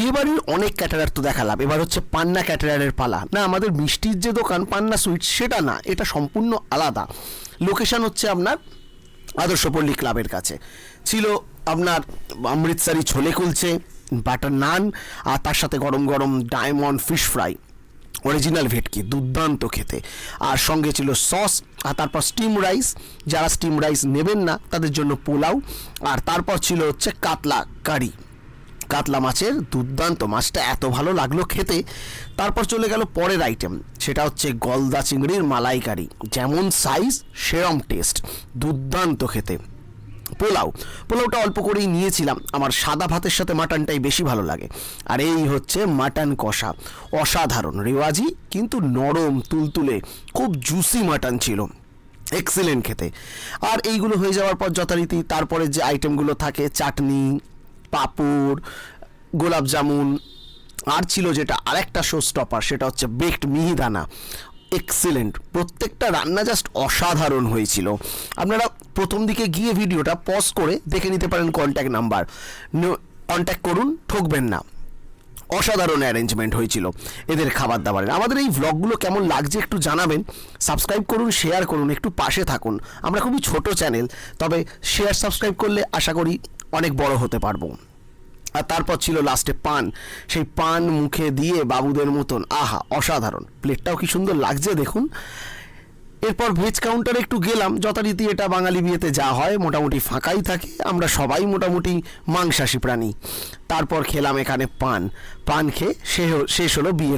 বিয়ে বাড়ির অনেক ক্যাটারার তো দেখালাম, এবার হচ্ছে পান্না ক্যাটারারের পালা। না, আমাদের মিষ্টির যে দোকান পান্না সুইট সেটা না, এটা সম্পূর্ণ আলাদা। লোকেশন হচ্ছে আপনার আদর্শপল্লী ক্লাবের কাছে। ছিল আপনার অমৃতসরি ছোলে কুলচে, বাটার নান, আর তার সাথে গরম গরম ডায়মন্ড ফিশ ফ্রাই, অরিজিনাল ভেটকি, দুর্দান্ত খেতে। আর সঙ্গে ছিল সস, আর তারপর স্টিম রাইস, যারা স্টিম রাইস নেবেন না তাদের জন্য পোলাও, আর তারপর ছিল হচ্ছে কাতলা কারি, কাতলা মাছের দুর্দান্ত, মাছটা এত ভালো লাগলো খেতে। তারপর চলে গেল পরের আইটেম, সেটা হচ্ছে গলদা চিংড়ির মালাইকারি, যেমন সাইজ সেরম টেস্ট, দুর্দান্ত খেতে। পোলাওটা অল্প করেই নিয়েছিলাম, আমার সাদা ভাতের সাথে মাটনটাই বেশি ভালো লাগে। আর এই হচ্ছে মাটন কষা, অসাধারণ রেওয়াজি কিন্তু নরম তুলতুলে, খুব জুসি মাটন ছিল, এক্সিলেন্ট খেতে। আর এইগুলো হয়ে যাওয়ার পর যথারীতি তারপরে যে আইটেমগুলো থাকে, চাটনি, পাঁপড়, গোলাপ জামুন, আর ছিল যেটা আরেকটা শো স্টপার, সেটা হচ্ছে বেকড মিহিদানা, এক্সিলেন্ট। প্রত্যেকটা রান্না জাস্ট অসাধারণ হয়েছিল। আপনারা প্রথম দিকে গিয়ে ভিডিওটা পজ করে দেখে নিতে পারেন, কন্ট্যাক্ট নাম্বার, কন্ট্যাক্ট করুন, ঠকবেন না। অসাধারণ অ্যারেঞ্জমেন্ট হয়েছিল এদের খাবার দাবারের। আমাদের এই ভ্লগগুলো কেমন লাগছে একটু জানাবেন, সাবস্ক্রাইব করুন, শেয়ার করুন, একটু পাশে থাকুন। আমরা খুবই ছোট চ্যানেল, তবে শেয়ার সাবস্ক্রাইব করলে আশা করি অনেক বড় হতে পারবো। আর তারপর ছিল লাস্টে পান, সেই পান মুখে দিয়ে বাবুদের মতন, আহা অসাধারণ, প্লেটটাও কি সুন্দর লাগছে দেখুন। এরপর ভেজ কাউন্টারে একটু গেলাম, যথারীতি এটা বাঙালি বিয়েতে যা হয়, মোটামুটি ফাঁকাই থাকে, আমরা সবাই মোটামুটি মাংসাশী প্রাণী। তারপর খেলাম এখানে পান খেয়ে শেষ হলো বিয়ের